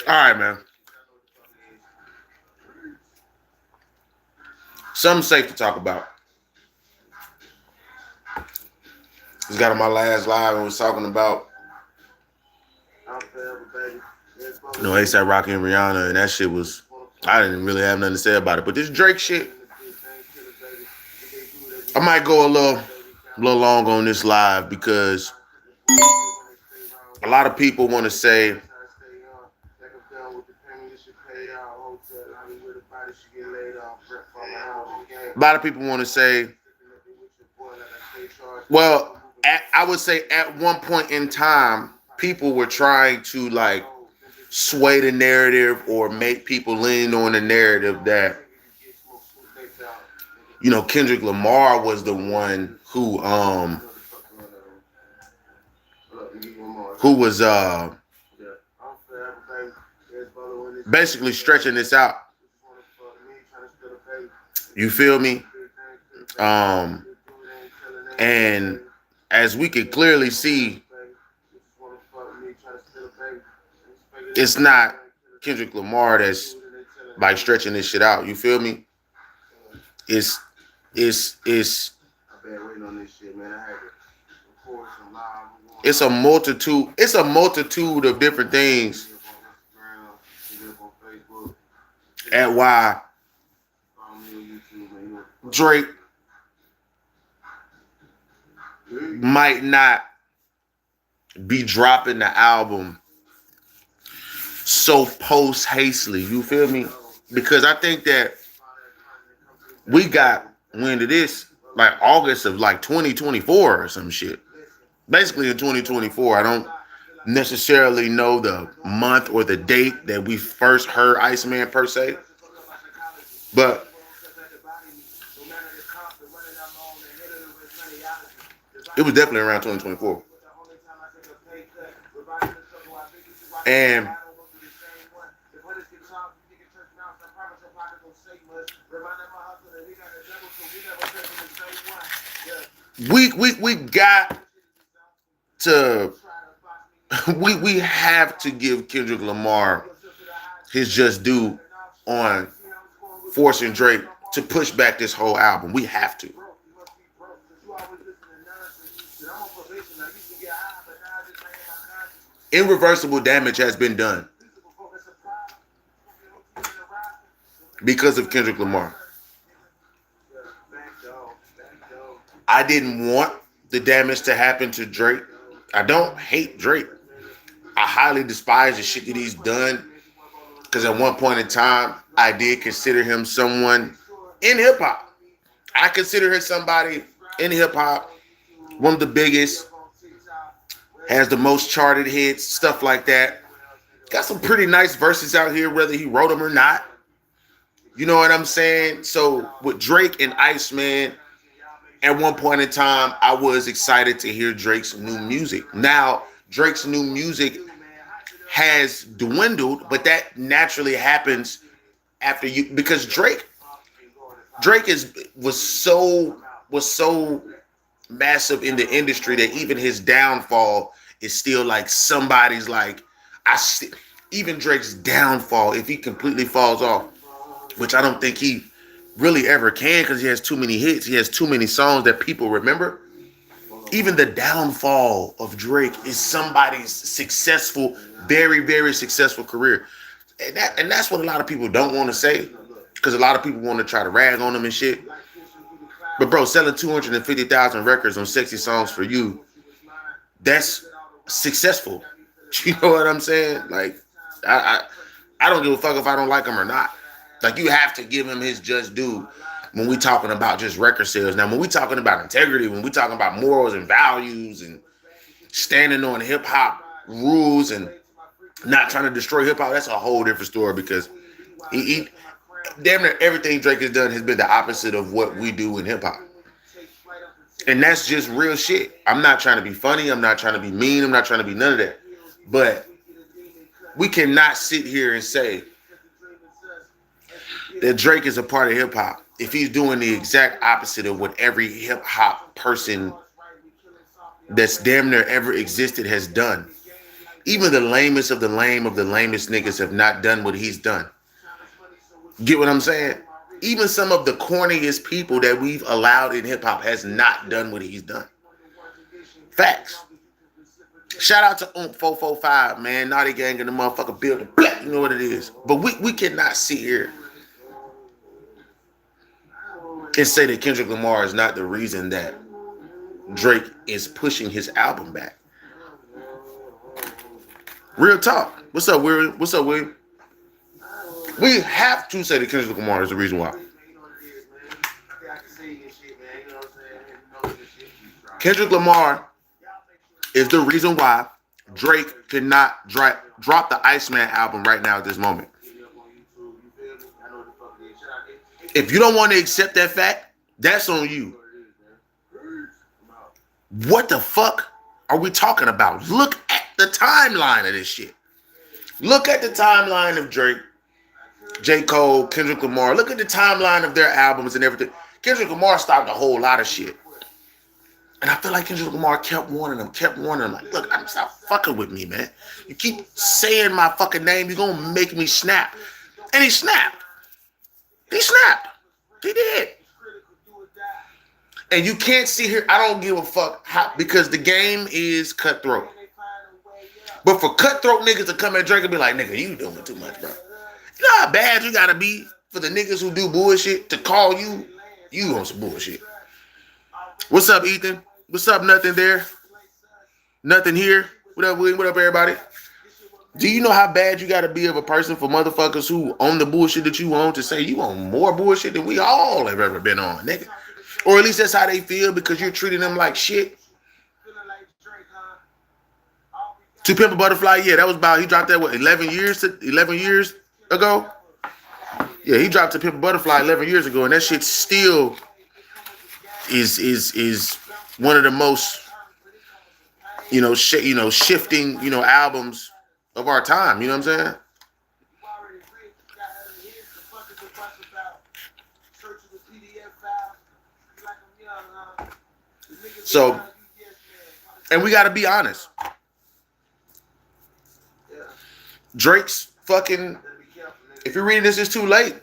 All right, man. Something safe to talk about. Just got on my last live and was talking about, ASAP Rocky and Rihanna, and that shit was. I didn't really have nothing to say about it. But this Drake shit, I might go a little long on this live because a lot of people want to say, a lot of people want to say, well, I would say at one point in time, people were trying to like sway the narrative or make people lean on the narrative that Kendrick Lamar was the one who was basically stretching this out. You feel me? Um, and as we can clearly see, it's not Kendrick Lamar that's like stretching this shit out. You feel me? It's it's it's a multitude. It's a multitude of different things at why Drake might not be dropping the album so post hastily. You feel me? Because I think that we got wind of this like August of like 2024 or some shit. Basically in 2024. I don't necessarily know the month or the date that we first heard Iceman per se, but it was definitely around 2024. And we got to we have to give Kendrick Lamar his just due on forcing Drake to push back this whole album. We have to. Irreversible damage has been done because of Kendrick Lamar. I didn't want the damage to happen to Drake. I don't hate Drake. I highly despise the shit that he's done because at one point in time, I did consider him someone in hip hop. I consider him somebody in hip hop, one of the biggest, has the most charted hits, stuff like that. Got some pretty nice verses out here, whether he wrote them or not. You know what I'm saying? So with Drake and Iceman, at one point in time, I was excited to hear Drake's new music. Now, Drake's new music has dwindled, but that naturally happens after you because Drake was so massive in the industry that even his downfall is still like somebody's like even Drake's downfall, if he completely falls off, which I don't think he really ever can because he has too many hits, he has too many songs that people remember. Even the downfall of Drake is somebody's successful, very, very successful career. And that's what a lot of people don't want to say because a lot of people want to try to rag on him and shit. But bro, selling 250,000 records on Sexy Songs for You, that's successful. You know what I'm saying? Like, I don't give a fuck if I don't like him or not. Like, you have to give him his just due when we talking about just record sales. Now, when we talking about integrity, when we talking about morals and values and standing on hip hop rules and not trying to destroy hip hop, that's a whole different story because he damn near everything Drake has done has been the opposite of what we do in hip hop. And that's just real shit. I'm not trying to be funny. I'm not trying to be mean. I'm not trying to be none of that. But we cannot sit here and say that Drake is a part of hip hop if he's doing the exact opposite of what every hip hop person that's damn near ever existed has done. Even the lamest of the lamest niggas have not done what he's done. Get what I'm saying? Even some of the corniest people that we've allowed in hip hop has not done what he's done. Facts. Shout out to 445, man. Naughty Gang in the motherfucker building. You know what it is. But we cannot sit here and say that Kendrick Lamar is not the reason that Drake is pushing his album back. Real talk. What's up, William? What's up, William? We have to say that Kendrick Lamar is the reason why. Kendrick Lamar is the reason why Drake cannot drop the Iceman album right now at this moment. If you don't want to accept that fact, that's on you. What the fuck are we talking about? Look at the timeline of this shit. Look at the timeline of Drake, J. Cole, Kendrick Lamar. Look at the timeline of their albums and everything. Kendrick Lamar stopped a whole lot of shit. And I feel like Kendrick Lamar kept warning them, like, look, I'm stop fucking with me, man. You keep saying my fucking name, you're gonna make me snap. And he snapped. He snapped. He did. And you can't see here, I don't give a fuck how, because the game is cutthroat. But for cutthroat niggas to come at Drake and be like, nigga, you doing too much, bro. You know how bad you gotta be for the niggas who do bullshit to call you on some bullshit. What's up, Ethan? What's up, nothing there? Nothing here? What up, William? What up, everybody? Do you know how bad you gotta be of a person for motherfuckers who own the bullshit that you own to say you own more bullshit than we all have ever been on, nigga? Or at least that's how they feel because you're treating them like shit. To Pimp a Butterfly, yeah, that was about, he dropped that, what, 11 years ago? Yeah, he dropped To Pimp a Butterfly 11 years ago, and that shit still is one of the most, shifting, albums of our time, you know what I'm saying? So, and we got to be honest. Drake's fucking, if you're reading this, it's too late.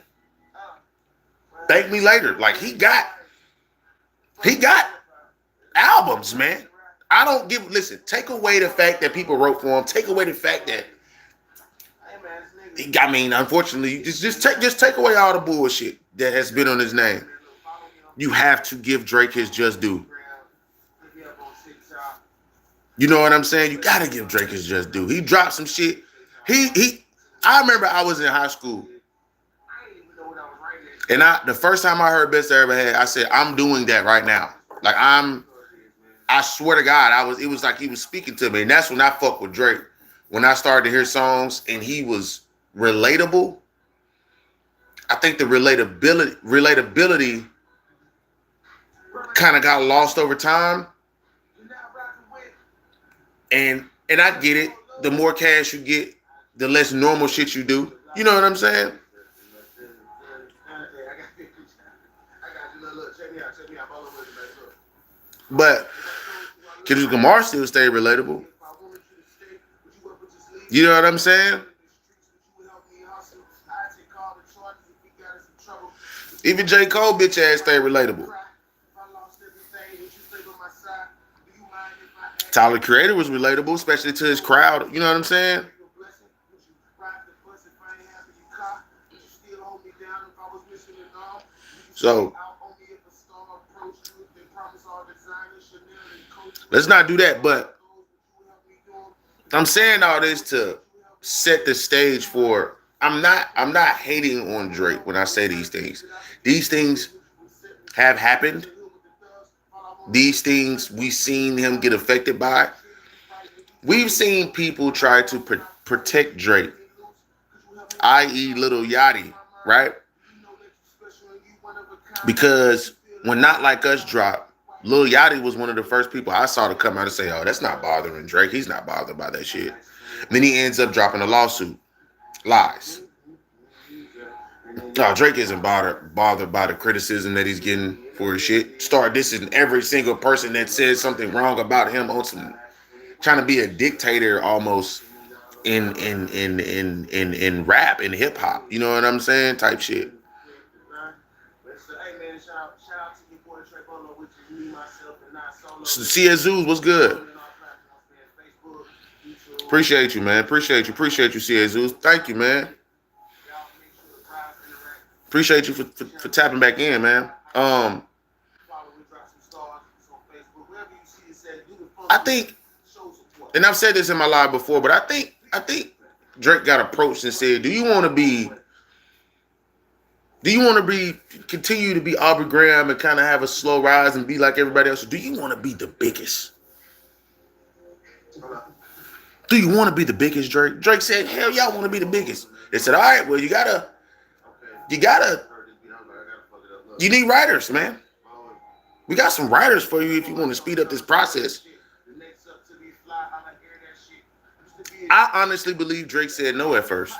Thank me later. Like, he got albums, man. Listen, take away the fact that people wrote for him. Take away the fact that, unfortunately, just take away all the bullshit that has been on his name. You have to give Drake his just due. You know what I'm saying? You gotta give Drake his just due. He dropped some shit. I remember I was in high school. And the first time I heard Best I Ever Had, I said, I'm doing that right now. Like I swear to God, it was like he was speaking to me. And that's when I fucked with Drake. When I started to hear songs and he was relatable, I think the relatability kind of got lost over time. And I get it. The more cash you get, the less normal shit you do. You know what I'm saying? But Kendrick Lamar still stayed relatable. You know what I'm saying? Even J. Cole bitch ass stayed relatable. Tyler, Creator, was relatable, especially to his crowd. You know what I'm saying? So let's not do that. But I'm saying all this to set the stage for. I'm not hating on Drake when I say these things. These things have happened. These things we've seen him get affected by. We've seen people try to protect Drake, i.e. Lil Yachty, right? Because when Not Like Us dropped, Lil Yachty was one of the first people I saw to come out and say, oh, that's not bothering Drake. He's not bothered by that shit. And then he ends up dropping a lawsuit. Lies. No, Drake isn't bothered by the criticism that he's getting for his shit. Start dissing every single person that says something wrong about him on some trying to be a dictator almost in rap and hip hop. You know what I'm saying? Type shit. CS Zeus, what's good? Appreciate you, man. Appreciate you, CS Zeus. Thank you, man. Appreciate you for tapping back in, man. I think, and I've said this in my live before, but I think Drake got approached and said, do you want to be continue to be Aubrey Graham and kind of have a slow rise and be like everybody else? Or do you want to be the biggest? Do you want to be the biggest, Drake? Drake said, hell yeah, I want to be the biggest. They said, all right, well, you need writers, man. We got some writers for you if you want to speed up this process. I honestly believe Drake said no at first.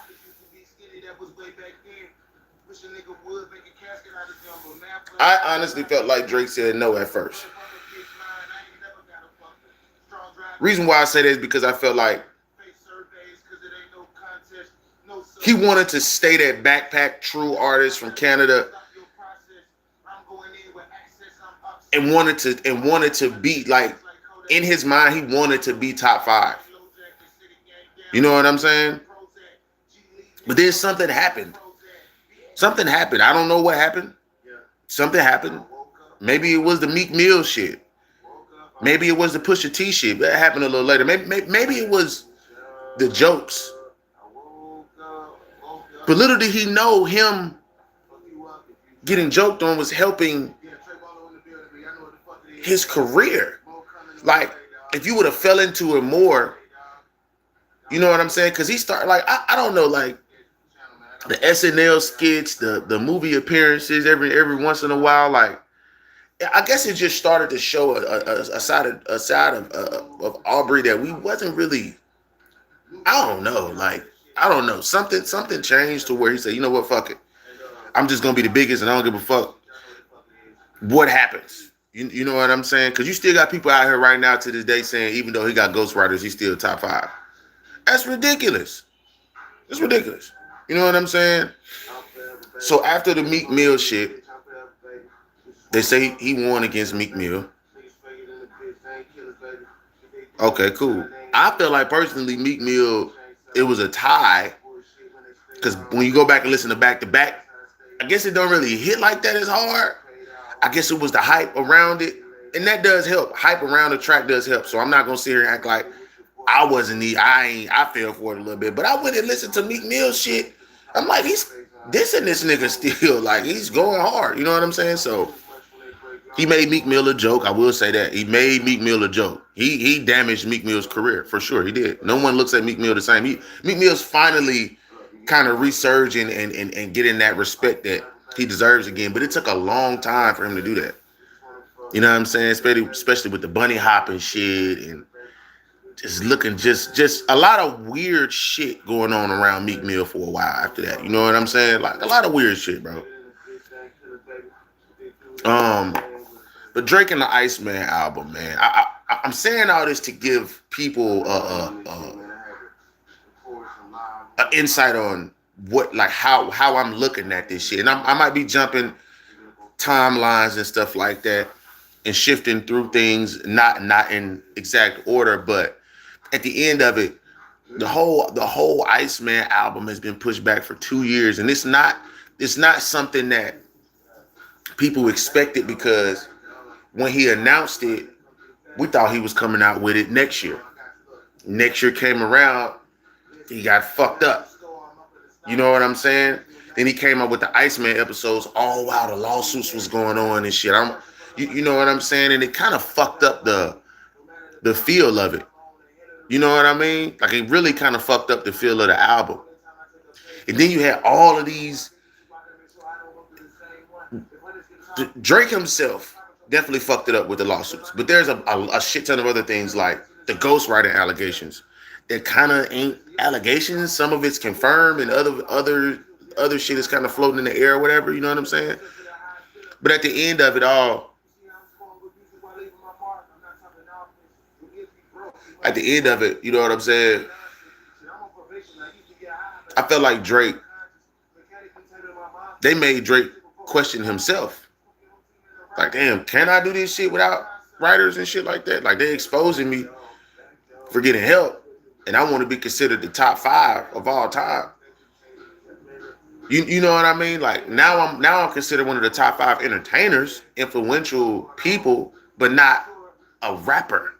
I honestly felt like Drake said no at first. Reason why I say that is because I felt like he wanted to stay that backpack true artist from Canada and wanted to be like, in his mind, he wanted to be top 5. You know what I'm saying? But then something happened. Something happened. I don't know what happened. Something happened. Maybe it was the Meek Mill shit. Maybe it was the Pusha T shit. That happened a little later. Maybe it was the jokes. But little did he know him getting joked on was helping his career. Like, if you would have fell into it more, you know what I'm saying? Because he started, like, I don't know, like, the SNL skits, the movie appearances every once in a while, like, I guess it just started to show a side of Aubrey that we wasn't really, I don't know, like, I don't know. Something changed to where he said, you know what, fuck it. I'm just going to be the biggest and I don't give a fuck what happens. You know what I'm saying? Because you still got people out here right now to this day saying even though he got ghostwriters, he's still top 5. That's ridiculous. It's ridiculous. You know what I'm saying? So after the Meek Mill shit, they say he won against Meek Mill. Okay, cool. I feel like personally Meek Mill, it was a tie. Because when you go back and listen to back, I guess it don't really hit like that as hard. I guess it was the hype around it. And that does help. Hype around the track does help. So I'm not going to sit here and act like I fell for it a little bit. But I went and listened to Meek Mill shit. I'm like, he's dissing this nigga still. Like, he's going hard. You know what I'm saying? So he made Meek Mill a joke. I will say that. He made Meek Mill a joke. He damaged Meek Mill's career. For sure, he did. No one looks at Meek Mill the same. Meek Mill's finally kind of resurging and getting that respect that he deserves again. But it took a long time for him to do that. You know what I'm saying? Especially with the bunny hopping shit and just looking just a lot of weird shit going on around Meek Mill for a while after that. You know what I'm saying? Like a lot of weird shit, bro. But Drake and the Iceman album, man. I'm saying all this to give people an insight on what, like, how I'm looking at this shit. And I might be jumping timelines and stuff like that and shifting through things not in exact order, but at the end of it, the whole Iceman album has been pushed back for 2 years, and it's not something that people expected, because when he announced it, we thought he was coming out with it next year. Next year came around, he got fucked up. You know what I'm saying? Then he came up with the Iceman episodes all while the lawsuits was going on and shit. You know what I'm saying? And it kind of fucked up the feel of it. You know what I mean? Like, it really kind of fucked up the feel of the album. And then you had all of these. Drake himself definitely fucked it up with the lawsuits. But there's a shit ton of other things, like the ghostwriting allegations that kind of ain't allegations. Some of it's confirmed and other shit is kind of floating in the air or whatever. You know what I'm saying? But at the end of it all, you know what I'm saying? I felt like Drake, they made Drake question himself. Like, damn, can I do this shit without writers and shit like that? Like, they exposing me for getting help, and I want to be considered the top 5 of all time. You know what I mean? Like now I'm considered one of the top 5 entertainers, influential people, but not a rapper.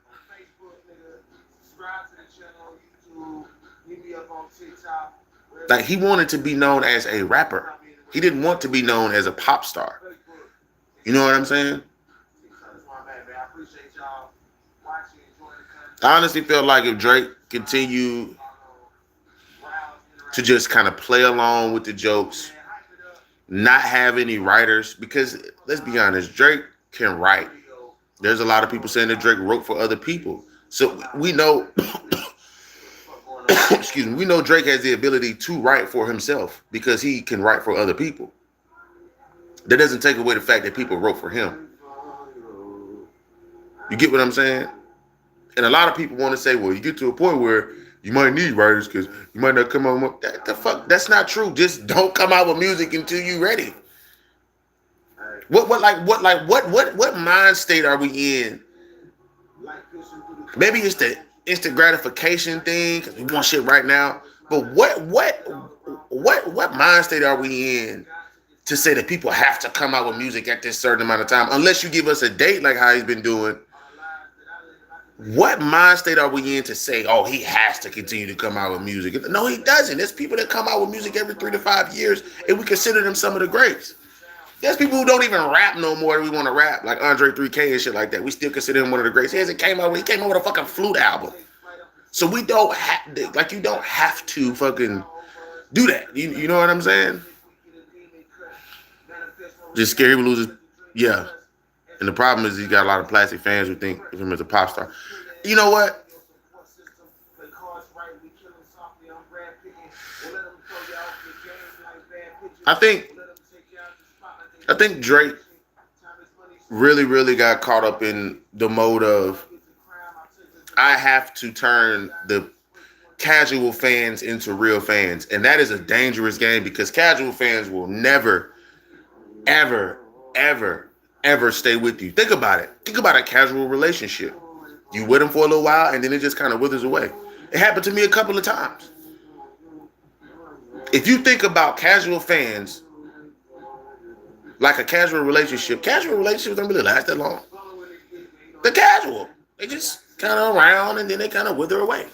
Like, he wanted to be known as a rapper. He didn't want to be known as a pop star. You know what I'm saying? I honestly feel like if Drake continued to just kind of play along with the jokes, not have any writers, because let's be honest, Drake can write. There's a lot of people saying that Drake wrote for other people. So we know, excuse me, we know Drake has the ability to write for himself because he can write for other people. That doesn't take away the fact that people wrote for him. You get what I'm saying? And a lot of people want to say, well, you get to a point where you might need writers because you might not come out with that. The fuck? That's not true. Just don't come out with music until you're ready. What mind state are we in? Maybe it's the instant gratification thing because we want shit right now. But what mind state are we in to say that people have to come out with music at this certain amount of time? Unless you give us a date like how he's been doing. What mind state are we in to say, oh, he has to continue to come out with music? No, he doesn't. There's people that come out with music every 3 to 5 years, and we consider them some of the greats. There's people who don't even rap no more that we want to rap, like Andre 3K and shit like that. We still consider him one of the greats. He came out with a fucking flute album. So we don't have to, like, you don't have to fucking do that. You know what I'm saying? Just scared he would lose his, yeah. And the problem is he got a lot of plastic fans who think of him as a pop star. You know what? I think Drake really, really got caught up in the mode of I have to turn the casual fans into real fans. And that is a dangerous game because casual fans will never, ever, ever, ever stay with you. Think about it. Think about a casual relationship. You with them for a little while and then it just kind of withers away. It happened to me a couple of times. If you think about casual fans like a casual relationship don't really last that long. They're casual. They just kind of around and then they kind of wither away.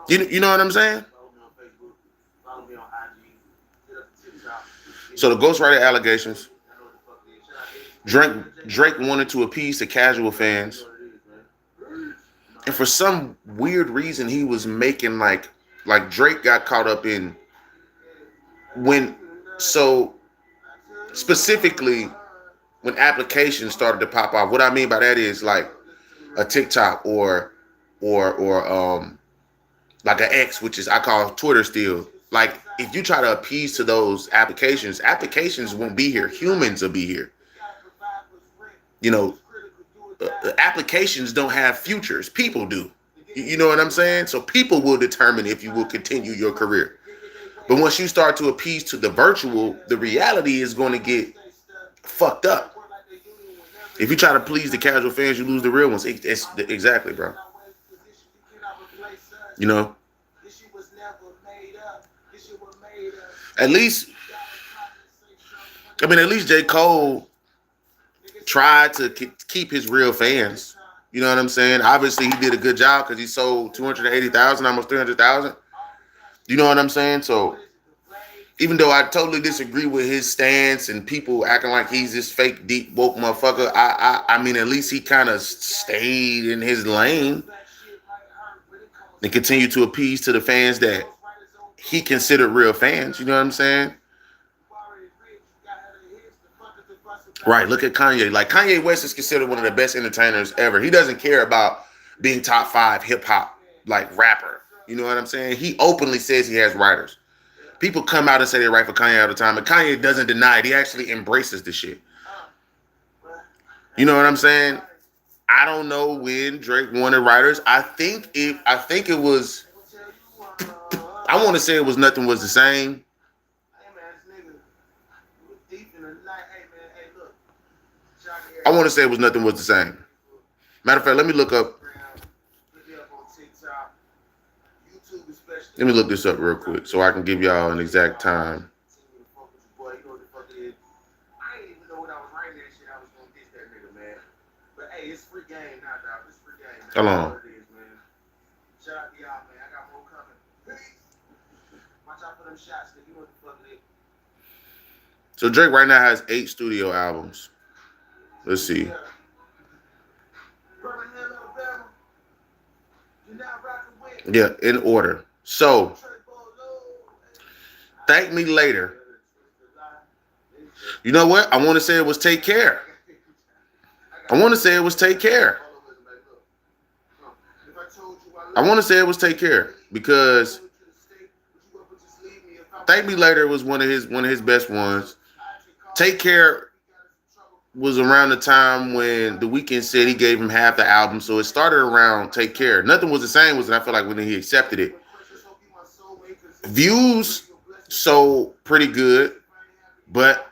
You know what I'm saying? So the ghostwriter allegations. Drake wanted to appease the casual fans. And for some weird reason, he was making like Drake got caught up in specifically when applications started to pop off. What I mean by that is like a TikTok or like an X, which is I call Twitter still. Like if you try to appease to those applications won't be here. Humans will be here. You know, applications don't have futures. People do. You know what I'm saying? So people will determine if you will continue your career. But once you start to appease to the virtual, the reality is going to get fucked up. If you try to please the casual fans, you lose the real ones. It's exactly, bro. You know? At least J. Cole tried to keep his real fans. You know what I'm saying? Obviously, he did a good job because he sold 280,000, almost 300,000. You know what I'm saying? So, even though I totally disagree with his stance and people acting like he's this fake, deep, woke motherfucker, I mean, at least he kind of stayed in his lane and continued to appease to the fans that he considered real fans. You know what I'm saying? Right, look at Kanye. Like, Kanye West is considered one of the best entertainers ever. He doesn't care about being top 5 hip-hop, like, rapper. You know what I'm saying? He openly says he has writers. People come out and say they write for Kanye all the time, and Kanye doesn't deny it. He actually embraces the shit. You know what I'm saying? I don't know when Drake wanted writers. I think it was. I want to say it was Nothing Was the Same. I want to say it was Nothing Was the Same. Matter of fact, let me look up. Let me look this up real quick so I can give y'all an exact time. Hold on. So Drake right now has 8 studio albums. Let's see. Yeah, in order. So, Thank Me Later. You know what? I want to say it was Take Care. I want to say it was Take Care. I want to say it was Take Care because Thank Me Later was one of his best ones. Take Care was around the time when The Weeknd said he gave him half the album, so it started around Take Care. Nothing Was the Same was, I feel like, when he accepted it. Views sold pretty good, but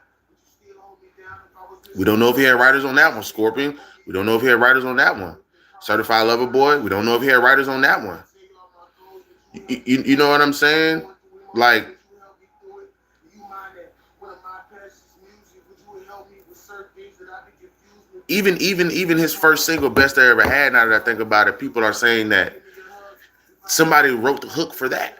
we don't know if he had writers on that one. Scorpion, we don't know if he had writers on that one. Certified Lover Boy, we don't know if he had writers on that one. You know what I'm saying? Like, even his first single, Best I Ever Had, now that I think about it, people are saying that somebody wrote the hook for that.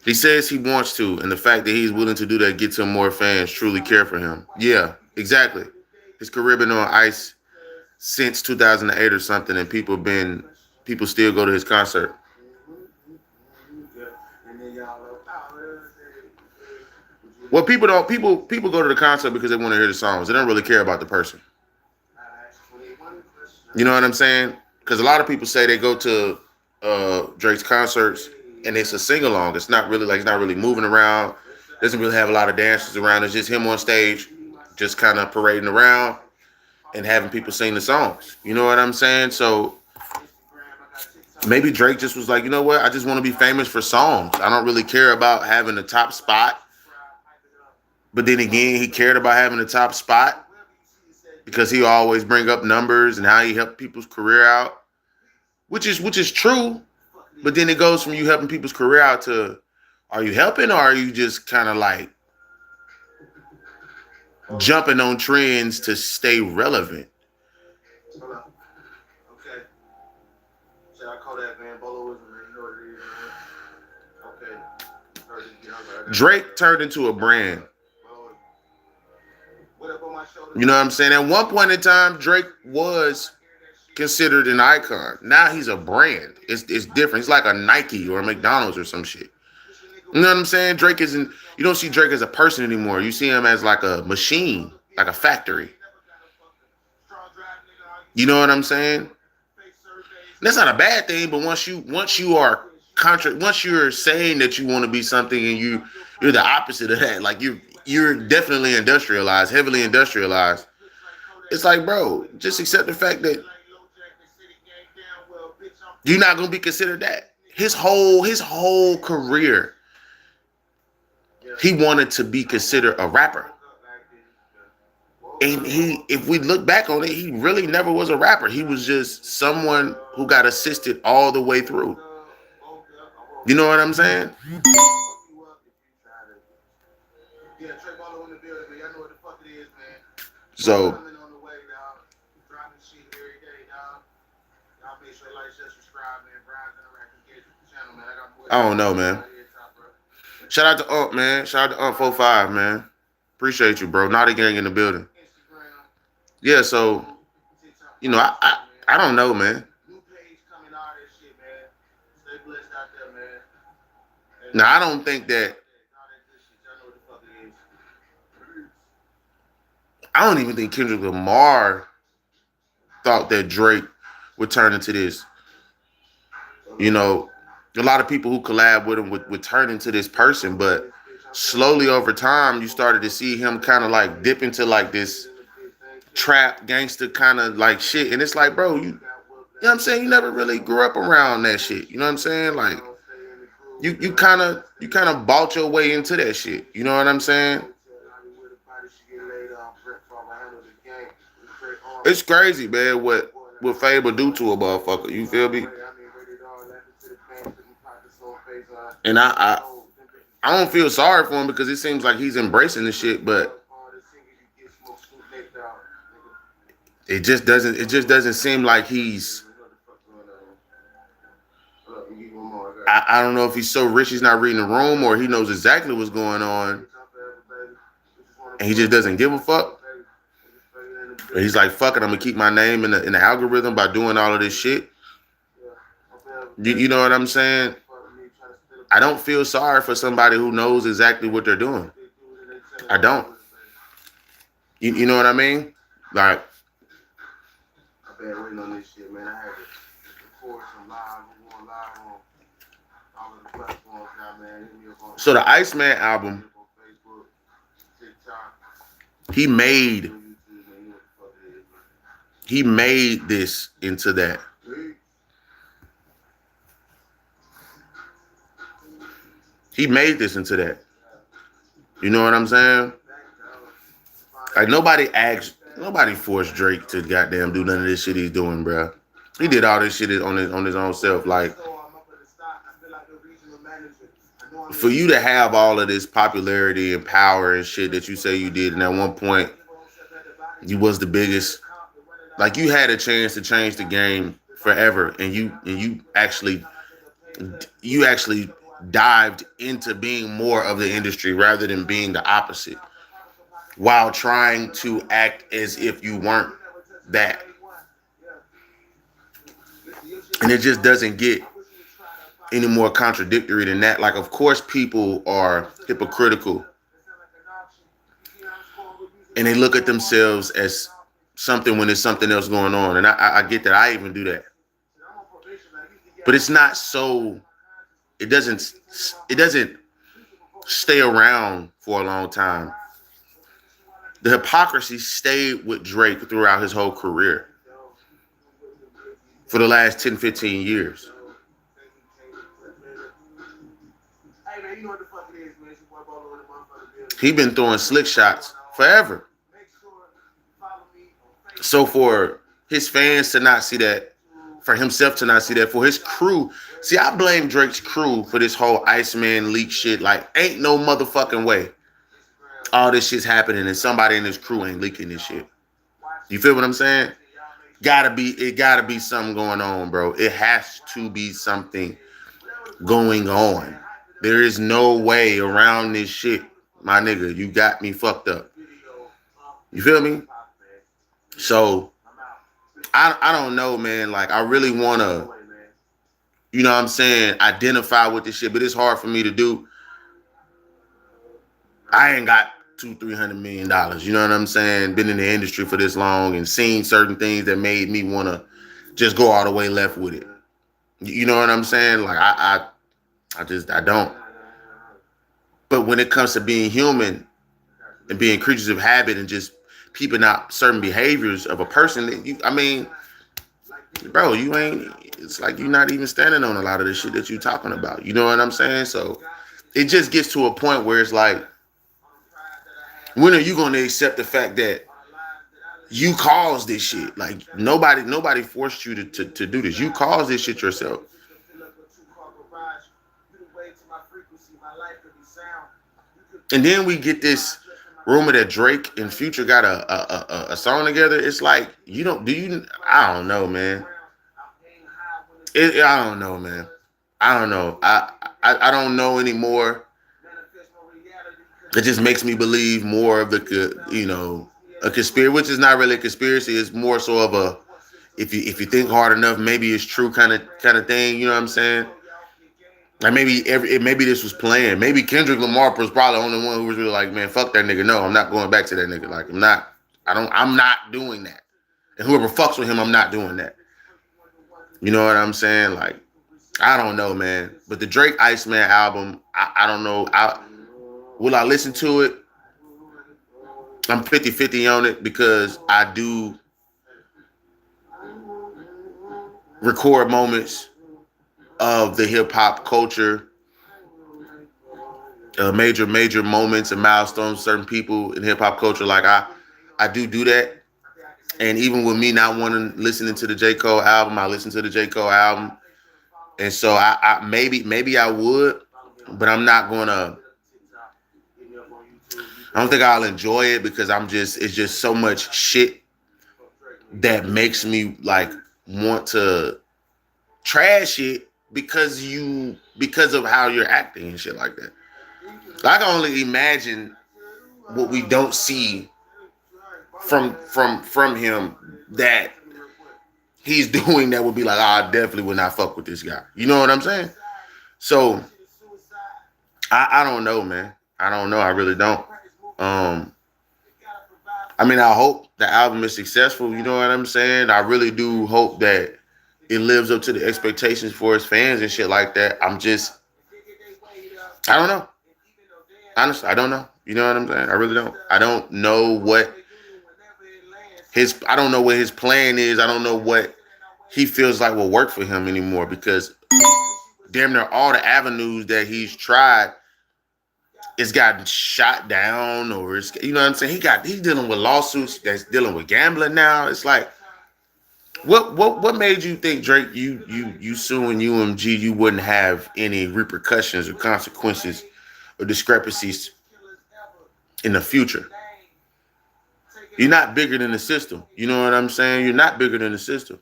He says he wants to, and the fact that he's willing to do that gets him more fans, truly care for him. Yeah, exactly. His career been on ice since 2008 or something, and people still go to his concert. Well, people go to the concert because they want to hear the songs. They don't really care about the person. You know what I'm saying? Because a lot of people say they go to Drake's concerts and it's a sing along. It's not really like he's not really moving around. Doesn't really have a lot of dancers around. It's just him on stage, just kind of parading around and having people sing the songs. You know what I'm saying? So maybe Drake just was like, you know what? I just want to be famous for songs. I don't really care about having the top spot. But then again, he cared about having the top spot because he always bring up numbers and how he helped people's career out, which is true. But then it goes from you helping people's career out to, are you helping or are you just kind of like jumping on trends to stay relevant? Drake turned into a brand. You know what I'm saying? At one point in time, Drake was considered an icon. Now he's a brand. It's different. It's like a Nike or a McDonald's or some shit. You know what I'm saying? Drake isn't. You don't see Drake as a person anymore. You see him as like a machine, like a factory. You know what I'm saying? That's not a bad thing, but once you're saying that you want to be something and you're the opposite of that, like you're definitely industrialized, heavily industrialized. It's like, bro, just accept the fact that you're not gonna be considered that. His whole career, he wanted to be considered a rapper. And if we look back on it, he really never was a rapper. He was just someone who got assisted all the way through. You know what I'm saying? So I don't know, man. Shout out to Ump, man. Shout out to Ump 45, man. Appreciate you, bro. Naughty Gang in the building. Yeah, so I don't know, man. Now I don't think that I don't even think Kendrick Lamar thought that Drake would turn into this. You know, a lot of people who collab with him would turn into this person, but slowly over time, you started to see him kind of like dip into like this trap gangster kind of like shit. And it's like, bro, you know what I'm saying? You never really grew up around that shit. You know what I'm saying? Like you kind of bought your way into that shit. You know what I'm saying? It's crazy, man, what Fable do to a motherfucker. You feel me? And I don't feel sorry for him because it seems like he's embracing the shit, but it just doesn't seem like he's I don't know if he's so rich he's not reading the room or he knows exactly what's going on and he just doesn't give a fuck. Or he's like, fuck it, I'm gonna keep my name in the algorithm by doing all of this shit. You know what I'm saying? I don't feel sorry for somebody who knows exactly what they're doing. I don't. You know what I mean? Like, so the Iceman album, he made he made this into that. He made this into that. You know what I'm saying? Like nobody forced Drake to goddamn do none of this shit he's doing, bro. He did all this shit on his own self. Like for you to have all of this popularity and power and shit that you say you did, and at one point you was the biggest. Like you had a chance to change the game forever, and you actually dived into being more of the industry rather than being the opposite, while trying to act as if you weren't that. And it just doesn't get any more contradictory than that. Like, of course, people are hypocritical and they look at themselves as something when there's something else going on. And I get that. I even do that. But it's not so. It doesn't. It doesn't stay around for a long time. The hypocrisy stayed with Drake throughout his whole career for the last 10, 15 years. He been throwing slick shots forever. So for his fans to not see that, for himself to not see that, for his crew. See, I blame Drake's crew for this whole Iceman leak shit. Like, ain't no motherfucking way all this shit's happening and somebody in his crew ain't leaking this shit. You feel what I'm saying? It gotta be something going on, bro. It has to be something going on. There is no way around this shit, my nigga. You got me fucked up. You feel me? So I don't know, man. Like I really wanna, you know what I'm saying, identify with this shit, but it's hard for me to do. I ain't got $200-300 million. You know what I'm saying? Been in the industry for this long and seen certain things that made me wanna just go all the way left with it. You know what I'm saying? Like I don't. But when it comes to being human and being creatures of habit and just peeping out certain behaviors of a person, I mean, bro, you ain't. It's like you're not even standing on a lot of the shit that you're talking about. You know what I'm saying? So it just gets to a point where it's like, when are you going to accept the fact that you caused this shit? Like nobody forced you to do this. You caused this shit yourself. And then we get this rumor that Drake and Future got a song together. It's like you don't. Do you? I don't know, man. I don't know, man. I don't know. I don't know anymore. It just makes me believe more of a conspiracy, which is not really a conspiracy. It's more so of a if you think hard enough, maybe it's true kind of thing. You know what I'm saying? Like maybe this was planned. Maybe Kendrick Lamar was probably the only one who was really like, man, fuck that nigga. No, I'm not going back to that nigga. Like I'm not doing that. And whoever fucks with him, I'm not doing that. You know what I'm saying? Like, I don't know, man. But the Drake Iceman album, I don't know. Will I listen to it? I'm 50-50 on it because I do record moments of the hip hop culture, major moments and milestones, certain people in hip hop culture. Like I do that. And even with me not wanting listening to the J. Cole album, I listen to the J. Cole album. And so I maybe I would, but I'm not gonna. I don't think I'll enjoy it because it's just so much shit that makes me like want to trash it because of how you're acting and shit like that. I can only imagine what we don't see from him that he's doing that would be like, oh, I definitely would not fuck with this guy. You know what I'm saying? So I don't know, man. I don't know. I really don't. Um, I mean, I hope the album is successful. You know what I'm saying? I really do hope that it lives up to the expectations for his fans and shit like that. I don't know. Honestly, I don't know. You know what I'm saying? I really don't. I don't know I don't know what his plan is. I don't know what he feels like will work for him anymore because damn near all the avenues that he's tried it's gotten shot down or it's, you know what I'm saying? He's dealing with lawsuits that's dealing with gambling now. It's like what made you think, Drake, you suing UMG, you wouldn't have any repercussions or consequences or discrepancies in the future? You're not bigger than the system. You know what I'm saying? You're not bigger than the system.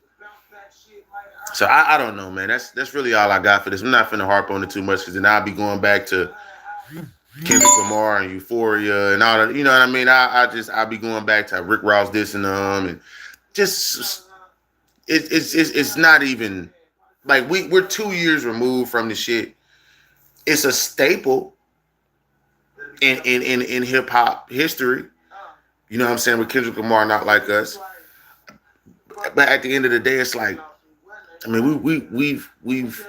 So I don't know, man. That's really all I got for this. I'm not finna harp on it too much because then I'll be going back to Kendrick Lamar and Euphoria and all that. You know what I mean? I'll be going back to Rick Ross dissing them and just it's not even like we're 2 years removed from the shit. It's a staple in hip hop history. You know what I'm saying? With Kendrick Lamar, Not Like Us. But at the end of the day, it's like, I mean, we've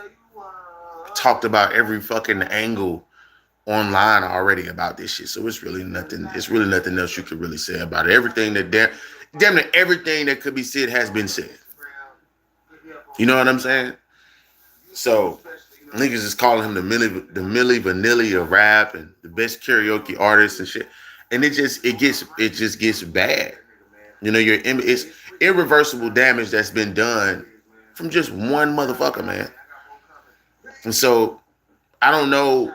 talked about every fucking angle online already about this shit. So it's really nothing. It's really nothing else you could really say about it. Everything that damn near everything that could be said has been said. You know what I'm saying? So niggas is calling him the Milli Vanilli of rap and the best karaoke artist and shit. And it just gets bad. You know, it's irreversible damage that's been done from just one motherfucker, man. And so I don't know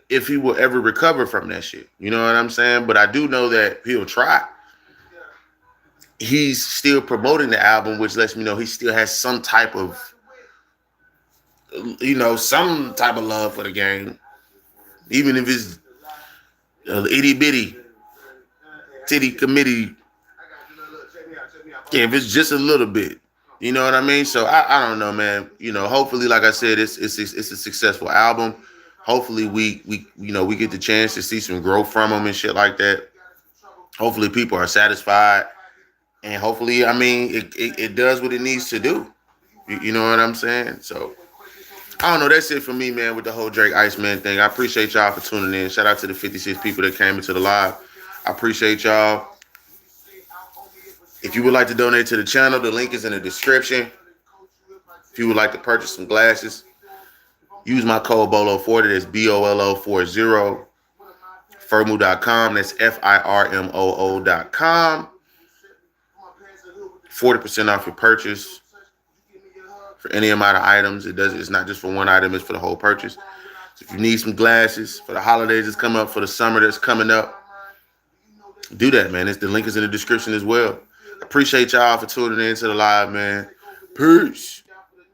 if he will ever recover from that shit. You know what I'm saying? But I do know that he'll try. He's still promoting the album, which lets me know he still has some type of love for the game. Even if it's itty bitty titty committee. Yeah, if it's just a little bit. You know what I mean? So I don't know, man. You know, hopefully, like I said, it's a successful album. Hopefully we get the chance to see some growth from them and shit like that. Hopefully people are satisfied. And hopefully, I mean, it does what it needs to do. You know what I'm saying? So I don't know. That's it for me, man, with the whole Drake Iceman thing. I appreciate y'all for tuning in. Shout out to the 56 people that came into the live. I appreciate y'all. If you would like to donate to the channel, the link is in the description. If you would like to purchase some glasses, use my code BOLO40. That's BOLO40. Firmoo.com. That's FIRMOO.com. 40% off your purchase for any amount of items. It's not just for one item, it's for the whole purchase. So if you need some glasses for the holidays that's coming up, for the summer that's coming up, do that, man. The link is in the description as well. Appreciate y'all for tuning in to the live, man. Peace.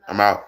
I'm out.